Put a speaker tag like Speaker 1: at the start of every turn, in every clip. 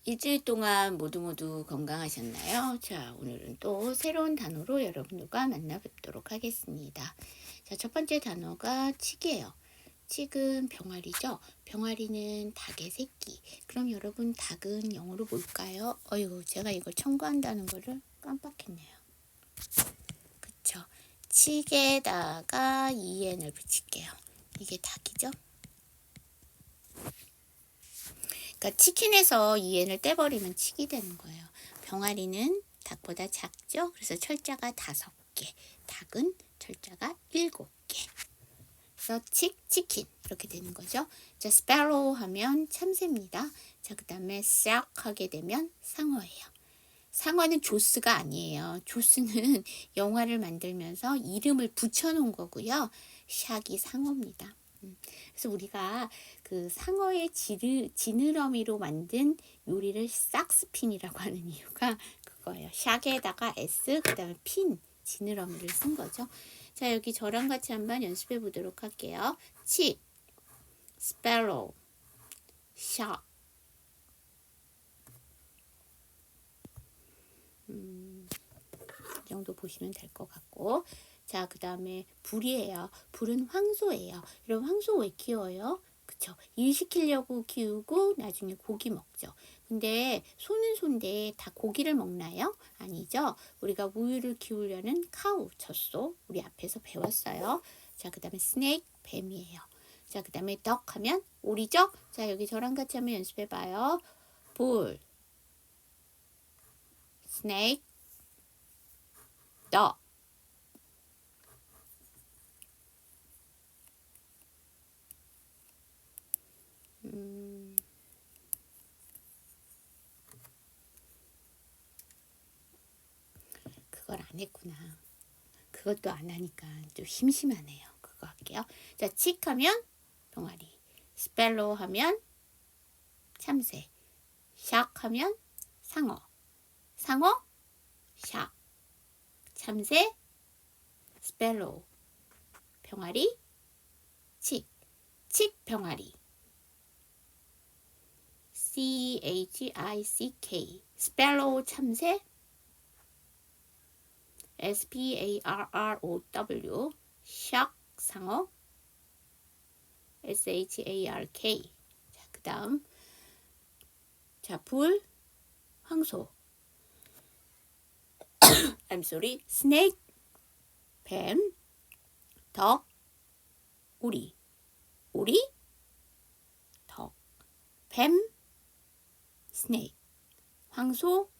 Speaker 1: 일주일 동안 모두 건강하셨나요? 자, 오늘은 또 새로운 단어로 여러분들과 만나 뵙도록 하겠습니다. 자, 첫 번째 단어가 칡이에요. 칡은 병아리죠? 병아리는 닭의 새끼. 그럼 여러분, 닭은 영어로 뭘까요? 어이구, 제가 이걸 첨부한다는 거를 깜빡했네요. 그쵸? 칡에다가 en을 붙일게요. 이게 닭이죠? 그러니까 치킨에서 en을 떼버리면 칡이 되는 거예요. 병아리는 닭보다 작죠? 그래서 철자가 5개, 닭은 철자가 7개. 그래서 치킨 이렇게 되는 거죠. 자, sparrow 하면 참새입니다. 자, 그 다음에 싹 하게 되면 상어예요. 상어는 조스가 아니에요. 조스는 영화를 만들면서 이름을 붙여놓은 거고요. 샥이 상어입니다. 그래서 우리가 그 상어의 지느러미로 만든 요리를 싹스핀이라고 하는 이유가 그거예요. 샥에다가 S, 그 다음에 핀, 지느러미를 쓴 거죠. 자, 여기 저랑 같이 한번 연습해 보도록 할게요. 칡, sparrow, 샥. 이 정도 보시면 될 것 같고, 자, 그 다음에 불이에요. 불은 황소예요. 여러분, 황소 왜 키워요? 그쵸? 일 시키려고 키우고 나중에 고기 먹죠. 근데 소는 소인데 다 고기를 먹나요? 아니죠. 우리가 우유를 키우려는 카우, 젖소, 우리 앞에서 배웠어요. 자, 그 다음에 스네이크, 뱀이에요. 자, 그 다음에 덕 하면 오리죠? 자, 여기 저랑 같이 한번 연습해봐요. 볼, 스네이크, 덕. 그걸 안 했구나. 그것도 안 하니까 좀 심심하네요. 그거 할게요. 자, 칡 하면 병아리, 스펠로우 하면 참새, 샥 하면 상어, 상어, 샥, 참새, 스펠로우, 병아리, 칡, 칡 병아리, CHICK, 스펠로우 참새, SPARROW, 샥 상어, SHARK. 자, 그 다음, 자, 불, 황소, I'm sorry, snake, 뱀, 덕, 오리, 오리, 덕, 뱀, snake, 황소,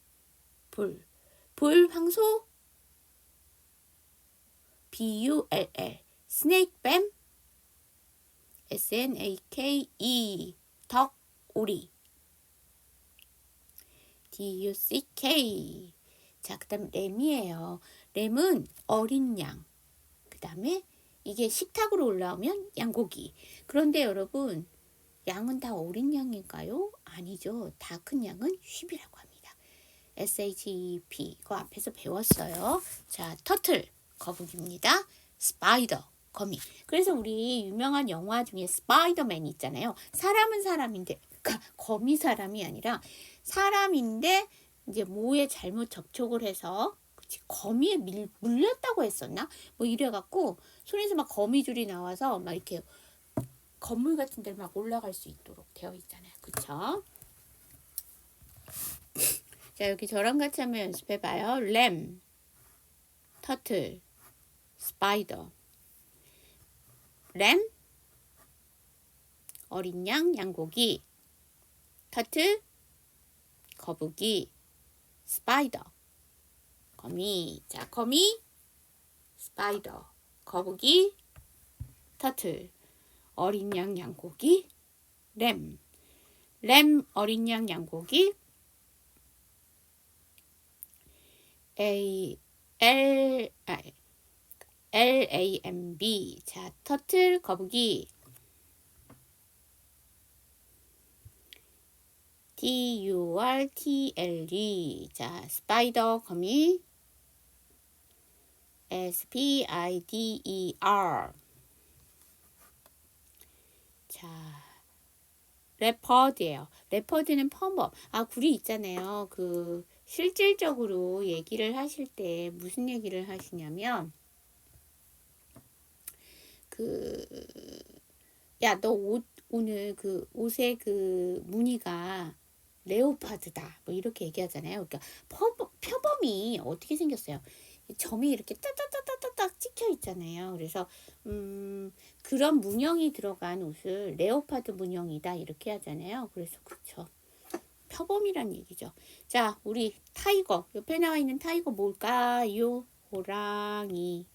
Speaker 1: 불, 불, 황소, BULL, snake, 뱀, SNAKE, 덕, 오리, DUCK. 자, 그 다음 램이에요. 램은 어린 양. 그 다음에 이게 식탁으로 올라오면 양고기. 그런데 여러분, 양은 다 어린 양일까요? 아니죠. 다 큰 양은 쉽이라고 합니다. SHEP. 그 앞에서 배웠어요. 자, 터틀. 거북입니다. 스파이더. 거미. 그래서 우리 유명한 영화 중에 스파이더맨 있잖아요. 사람은 사람인데, 그러니까 거미 사람이 아니라 사람인데 이제 모에 잘못 접촉을 해서 거미에 물렸다고 했었나? 뭐 이래갖고 손에서 막 거미줄이 나와서 막 이렇게 건물 같은 데를 막 올라갈 수 있도록 되어 있잖아요. 그쵸? 자, 여기 저랑 같이 한번 연습해봐요. 램, 터틀, 스파이더. 램, 어린 양, 양고기. 터틀, 거북이. 스파이더, 거미. 자, 거미, 스파이더, 거북이, 터틀, 어린 양, 양고기, 램. 램, 어린 양, 양고기. LAMB. 자, 터틀, 거북이. DURTLE. 자, 스파이더, 거미. SPIDER. 자, 레퍼드예요. 레퍼드는 표범. 아, 구리 있잖아요. 그 실질적으로 얘기를 하실 때 무슨 얘기를 하시냐면 그 야, 너 오늘 그 옷의 그 무늬가 레오파드다. 뭐 이렇게 얘기하잖아요. 그러니까 표범이 어떻게 생겼어요? 점이 이렇게 따따따따따 찍혀 있잖아요. 그래서 그런 문형이 들어간 옷을 레오파드 문형이다 이렇게 하잖아요. 그래서 그렇죠. 표범이란 얘기죠. 자, 우리 타이거 옆에 나와 있는 타이거 뭘까요? 호랑이.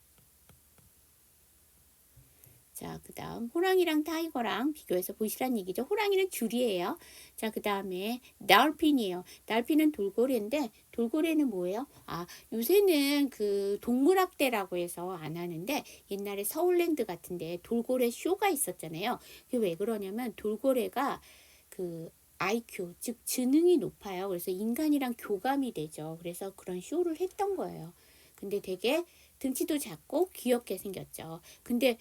Speaker 1: 자, 그 다음 호랑이랑 타이거랑 비교해서 보시란 얘기죠. 호랑이는 줄이에요. 자, 그 다음에 달핀이에요. 달핀은 돌고래인데 돌고래는 뭐예요? 아, 요새는 그 동물학대라고 해서 안 하는데 옛날에 서울랜드 같은데 돌고래 쇼가 있었잖아요. 그게 왜 그러냐면 돌고래가 그 IQ, 즉 지능이 높아요. 그래서 인간이랑 교감이 되죠. 그래서 그런 쇼를 했던 거예요. 근데 되게 등치도 작고 귀엽게 생겼죠. 근데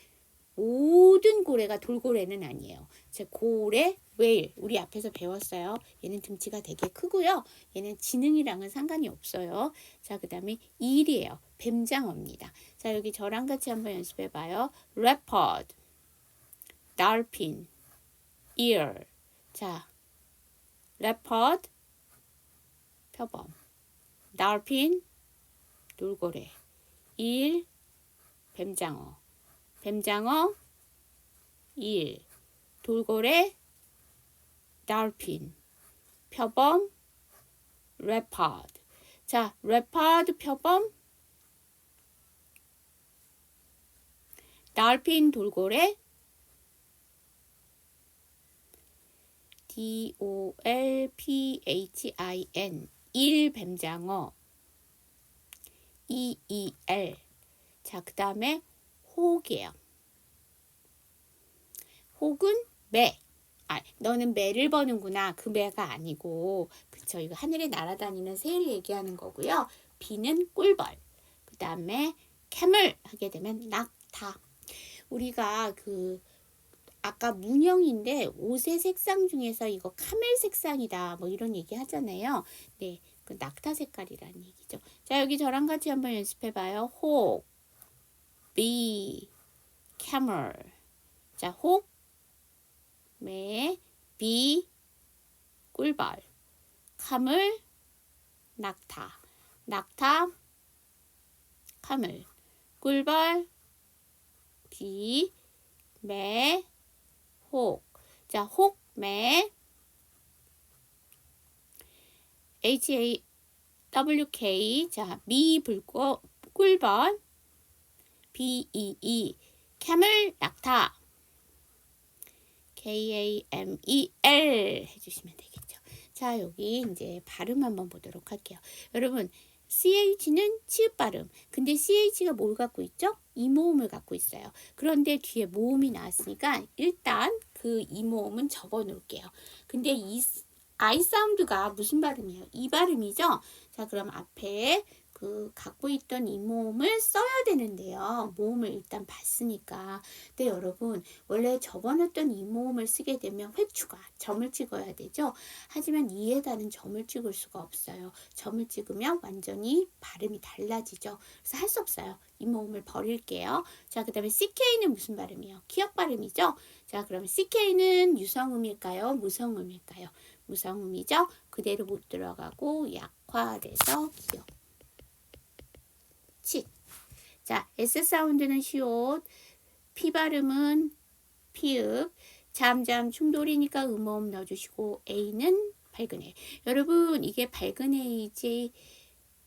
Speaker 1: 모든 고래가 돌고래는 아니에요. 제 고래, 웨일 우리 앞에서 배웠어요. 얘는 등치가 되게 크고요. 얘는 지능이랑은 상관이 없어요. 자, 그 다음에 일이에요. 뱀장어입니다. 자, 여기 저랑 같이 한번 연습해 봐요. leopard, dolphin, ear. 자, leopard, 표범, dolphin, 돌고래, 일, 뱀장어, 뱀장어, 일, 돌고래, 달핀, 표범, 레파드. 자, 레파드 표범, 달핀 돌고래, DOLPHIN, 일 뱀장어, EEL. 자, 그 다음에 혹이에요. 혹은 매. 아, 너는 매를 버는구나. 그 매가 아니고, 그쵸. 이거 하늘에 날아다니는 새를 얘기하는 거고요. 비는 꿀벌. 그 다음에 캠을 하게 되면 낙타. 우리가 그 아까 문형인데 옷의 색상 중에서 이거 카멜 색상이다. 뭐 이런 얘기 하잖아요. 네, 그 낙타 색깔이라는 얘기죠. 자, 여기 저랑 같이 한번 연습해 봐요. 혹, 비, camel. 자, 혹, 매, 비, 꿀벌, 카물, 낙타, 낙타, 카물, 꿀벌, 비, 매, 혹. 자, 혹, 매, HAWK. 자, 미, 꿀벌, BEE, camel, 낙타, KAMEL 해주시면 되겠죠. 자, 여기 이제 발음 한번 보도록 할게요. 여러분, CH는 치읓 발음. 근데 CH가 뭘 갖고 있죠? 이모음을 갖고 있어요. 그런데 뒤에 모음이 나왔으니까 일단 그 이모음은 접어 놓을게요. 근데 이 I 사운드가 무슨 발음이에요? 이 발음이죠? 자, 그럼 앞에 그 갖고 있던 이 모음을 써야 되는데요. 모음을 일단 봤으니까. 근데 여러분, 원래 접어놨던 이 모음을 쓰게 되면 회추가 점을 찍어야 되죠. 하지만 이에다는 점을 찍을 수가 없어요. 점을 찍으면 완전히 발음이 달라지죠. 그래서 할 수 없어요. 이 모음을 버릴게요. 자, 그 다음에 CK는 무슨 발음이에요? 기역 발음이죠. 자, 그러면 CK는 유성음일까요? 무성음일까요? 무성음이죠. 그대로 못 들어가고 약화돼서 기역. 치. 자, S 사운드는 시옷, P 발음은 피읍, 잠잠 충돌이니까 음어음 넣어주시고 A는 밝은 A. 여러분, 이게 밝은 A지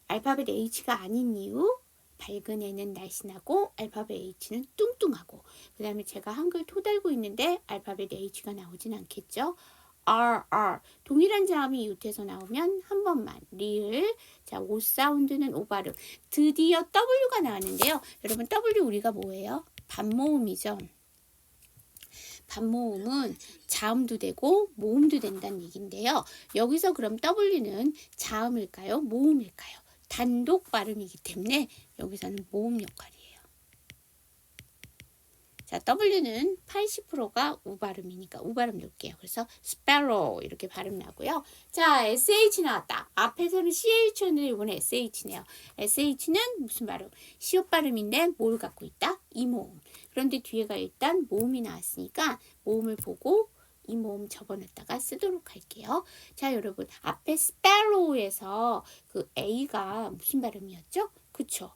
Speaker 1: 알파벳 H가 아닌 이유? 밝은 A는 날씬하고 알파벳 H는 뚱뚱하고, 그 다음에 제가 한글 토 달고 있는데 알파벳 H가 나오진 않겠죠. RR 동일한 자음이 이웃에서 나오면 한 번만 리을. 자, 오 사운드는 오 발음. 드디어 W가 나왔는데요. 여러분, W 우리가 뭐예요? 반모음이죠. 반모음은 자음도 되고 모음도 된다는 얘기인데요. 여기서 그럼 W는 자음일까요? 모음일까요? 단독 발음이기 때문에 여기서는 모음 역할이에요. 자, W는 80%가 우 발음이니까 우 발음 넣을게요. 그래서 sparrow 이렇게 발음 나고요. 자, SH 나왔다. 앞에서는 CH였는데 이번에 SH네요. SH는 무슨 발음? 시옷 발음인데 뭘 갖고 있다? 이 모음. 그런데 뒤에가 일단 모음이 나왔으니까 모음을 보고 이 모음 접어놨다가 쓰도록 할게요. 자, 여러분 앞에 sparrow에서 그 A가 무슨 발음이었죠? 그쵸?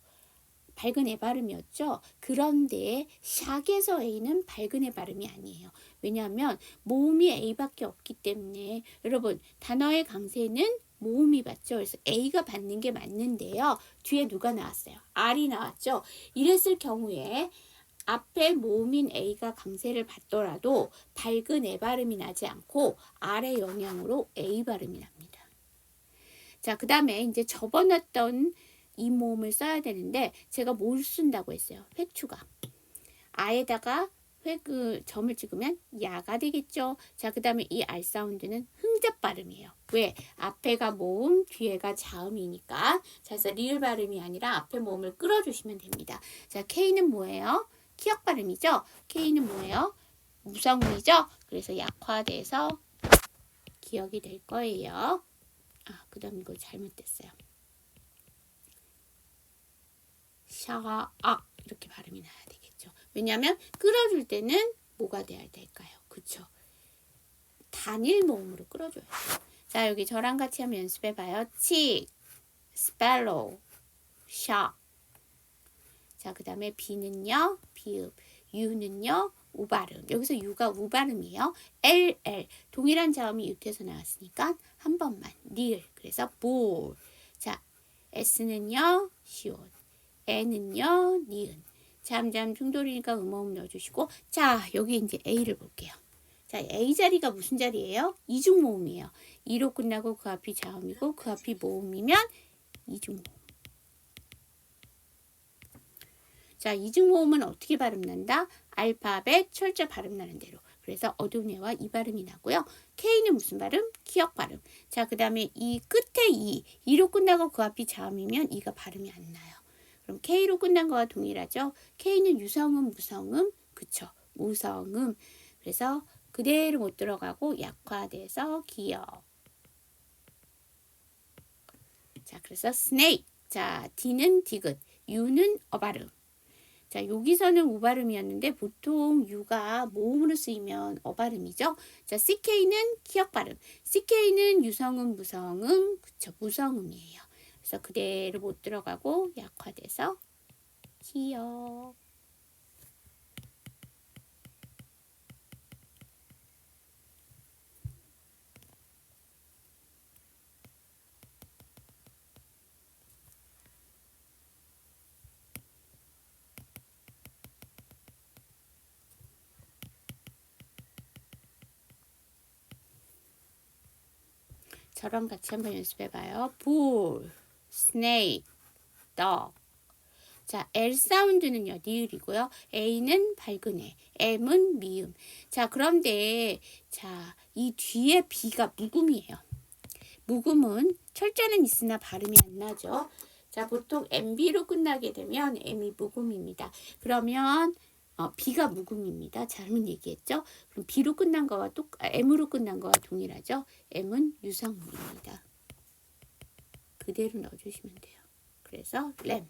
Speaker 1: 밝은 애 발음이었죠. 그런데 샥에서 A는 밝은 애 발음이 아니에요. 왜냐하면 모음이 A밖에 없기 때문에 여러분 단어의 강세는 모음이 받죠. 그래서 A가 받는 게 맞는데요. 뒤에 누가 나왔어요? R이 나왔죠. 이랬을 경우에 앞에 모음인 A가 강세를 받더라도 밝은 애 발음이 나지 않고 R의 영향으로 A 발음이 납니다. 자, 그 다음에 이제 접어놨던 이 모음을 써야 되는데 제가 뭘 쓴다고 했어요? 회추가. 아에다가 그 점을 찍으면 야가 되겠죠. 자, 그 다음에 이 R 사운드는 흥잡 발음이에요. 왜? 앞에가 모음, 뒤에가 자음이니까. 자, 그래서 리을 발음이 아니라 앞에 모음을 끌어주시면 됩니다. 자, K는 뭐예요? 키역 발음이죠. K는 뭐예요? 무성음이죠. 그래서 약화돼서 기억이 될 거예요. 아, 그 다음 이거 잘못됐어요. 샤아 이렇게 발음이 나야 되겠죠. 왜냐하면 끌어줄 때는 뭐가 돼야 될까요? 그쵸? 단일 모음으로 끌어줘야 돼요. 자, 여기 저랑 같이 한번 연습해봐요. 치, 스펠로우, 샤. 자, 그 다음에 B는요, 비읍, U는요, 우발음. 여기서 U가 우발음이에요. LL, 동일한 자음이 U에서 나왔으니까 한 번만, 리을. 그래서 볼. 자, S는요, 시옷. N은요, 니은. 잠잠 중돌이니까 음어음 넣어주시고, 자, 여기 이제 A를 볼게요. 자, A 자리가 무슨 자리예요? 이중 모음이에요. 2로 끝나고 그 앞이 자음이고 그 앞이 모음이면 이중 모음. 자, 이중 모음은 어떻게 발음 난다? 알파벳 철자 발음 나는 대로. 그래서 어두운 애와 이 발음이 나고요. K는 무슨 발음? 키역 발음. 자, 그 다음에 이 끝에 2로 끝나고 그 앞이 자음이면 이가 발음이 안 나요. 그럼 K로 끝난 거와 동일하죠. K는 유성음, 무성음, 그쵸? 무성음. 그래서 그대로 못 들어가고 약화돼서 기억. 자, 그래서 snake. 자, D는 디귿, U는 어발음. 자, 여기서는 우발음이었는데 보통 U가 모음으로 쓰이면 어발음이죠. 자, CK는 키역 발음. CK는 유성음, 무성음, 그쵸? 무성음이에요. 그래서 그대로 못 들어가고 약화돼서 기억. 저랑 같이 한번 연습해봐요. bull, snake, dog. 자, L 사운드는요, 니을이고요. A는 밝은 애, M은 미음. 자, 그런데, 자, 이 뒤에 B가 묵음이에요. 묵음은 철자는 있으나 발음이 안 나죠. 자, 보통 MB로 끝나게 되면 M이 묵음입니다. 그러면, B가 묵음입니다. 잘못 얘기했죠? 그럼 B로 끝난 거와 M으로 끝난 거와 동일하죠? M은 유성음입니다. 그대로 넣어주시면 돼요. 그래서 램.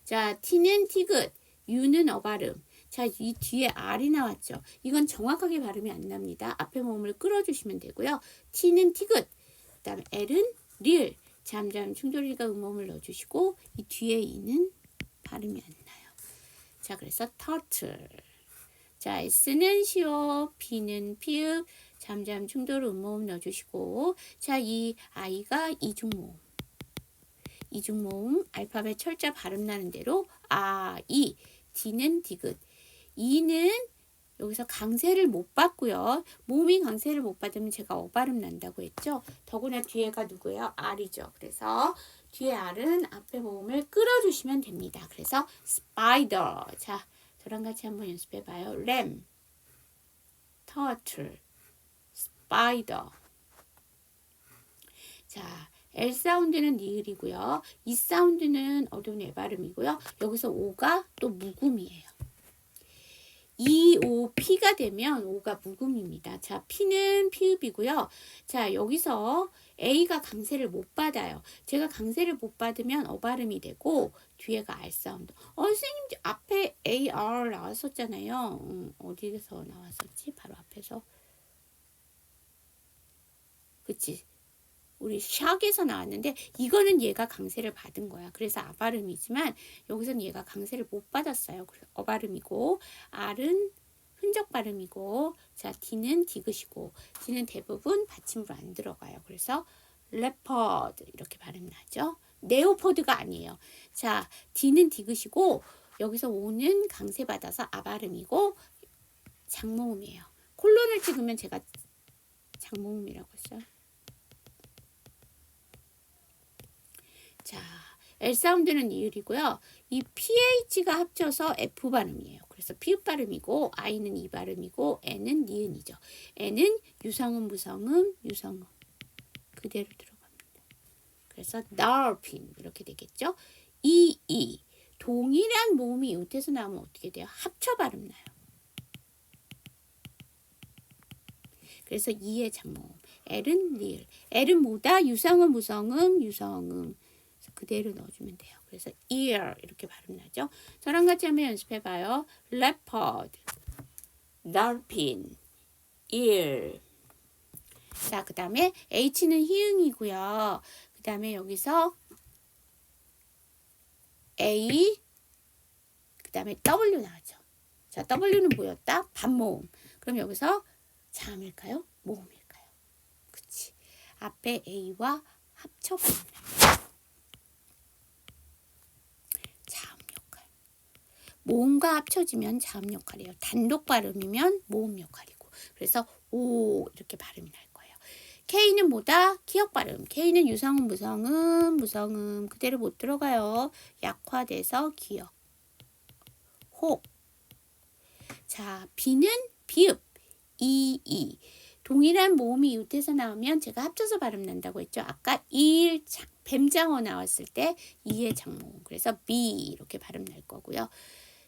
Speaker 1: 자, T는 티귿, U는 어발음. 자, 이 뒤에 R이 나왔죠. 이건 정확하게 발음이 안 납니다. 앞에 모음을 끌어주시면 되고요. T는 티귿, 그 다음에 L은 리을. 잠잠 충돌이니까 음모음을 넣어주시고 이 뒤에 E는 발음이 안 나요. 자, 그래서 turtle. 자, S는 시옷, P는 피읍, 잠잠 충돌 음모음 넣어주시고 자, 이 I가 이중모음. 이중모음 알파벳 철자 발음 나는 대로 이, D는 디귿. E는 여기서 강세를 못 받고요. 모음이 강세를 못 받으면 제가 어발음 난다고 했죠. 더구나 뒤에가 누구예요? R이죠. 그래서 뒤에 R은 앞에 모음을 끌어주시면 됩니다. 그래서 spider. 자, 저랑 같이 한번 연습해봐요. 램, turtle, spider. 자, L 사운드는 니을이고요. 이 사운드는 어두운 애 발음이고요. 여기서 O가 또 묵음이에요. EOP가 되면 O가 묵음입니다. 자, P는 피읍이고요. 자, 여기서 A가 강세를 못 받아요. 제가 강세를 못 받으면 어발음이 되고 뒤에가 R 사운드. 선생님 앞에 AR 나왔었잖아요. 어디에서 나왔었지? 바로 앞에서. 그치? 우리 샥에서 나왔는데 이거는 얘가 강세를 받은 거야. 그래서 아발음이지만 여기서는 얘가 강세를 못 받았어요. 그래서 어발음이고 R은 흔적 발음이고 자 D는 디귿이고 D는 대부분 받침으로 안 들어가요. 그래서 레퍼드 이렇게 발음 나죠. 네오포드가 아니에요. 자 D는 디귿이고 여기서 O는 강세 받아서 아발음이고 장모음이에요. 콜론을 찍으면 제가 장모음이라고 했어요. 자, L 사운드는 이을이고요. 이 PH가 합쳐서 F 발음이에요. 그래서 피읍 발음이고 I는 이 발음이고 N은 니은이죠. N은 유성음, 무성음, 유성음 그대로 들어갑니다. 그래서 dolphin 이렇게 되겠죠. 이 동일한 모음이 이웃에서 나오면 어떻게 돼요? 합쳐 발음 나요. 그래서 이의 장모음. L은 리을. L은 뭐다? 유성음, 무성음, 유성음. 그대로 넣어주면 돼요. 그래서 ear 이렇게 발음 나죠. 저랑 같이 한번 연습해봐요. leopard, dolphin, ear. 자, 그 다음에 H는 희응이고요. 그 다음에 여기서 A, 그 다음에 W 나오죠. 자, W는 뭐였다? 반모음. 그럼 여기서 자음일까요? 모음일까요? 그치. 앞에 A와 합쳐 발음을 모음과 합쳐지면 자음 역할이에요. 단독 발음이면 모음 역할이고. 그래서 오 이렇게 발음이 날 거예요. K는 뭐다? 기역 발음. K는 유성음, 무성음, 무성음 그대로 못 들어가요. 약화돼서 기역. 혹. 자, B는 비읍. 이. 동일한 모음이 이웃에서 나오면 제가 합쳐서 발음 난다고 했죠. 아까 뱀장어 나왔을 때 이의 장모음. 그래서 B 이렇게 발음 날 거고요.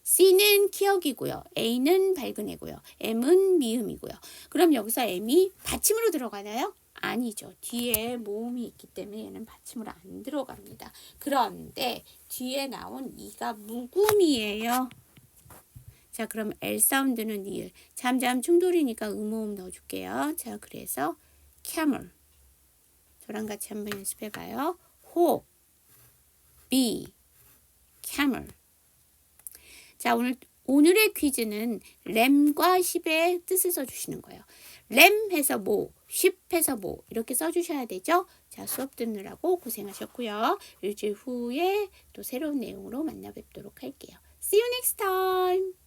Speaker 1: C는 기역이고요. A는 밝은 애고요. M은 미음이고요. 그럼 여기서 M이 받침으로 들어가나요? 아니죠. 뒤에 모음이 있기 때문에 얘는 받침으로 안 들어갑니다. 그런데 뒤에 나온 이가 묵음이에요. 자, 그럼 L 사운드는 리을. 잠잠 충돌이니까 음모음 넣어줄게요. 자, 그래서 camel. 저랑 같이 한번 연습해봐요. 호, B, camel. 자, 오늘의 퀴즈는 램과 10의 뜻을 써주시는 거예요. 램 해서 뭐, 10 해서 뭐 이렇게 써주셔야 되죠. 자, 수업 듣느라고 고생하셨고요. 일주일 후에 또 새로운 내용으로 만나 뵙도록 할게요. See you next time.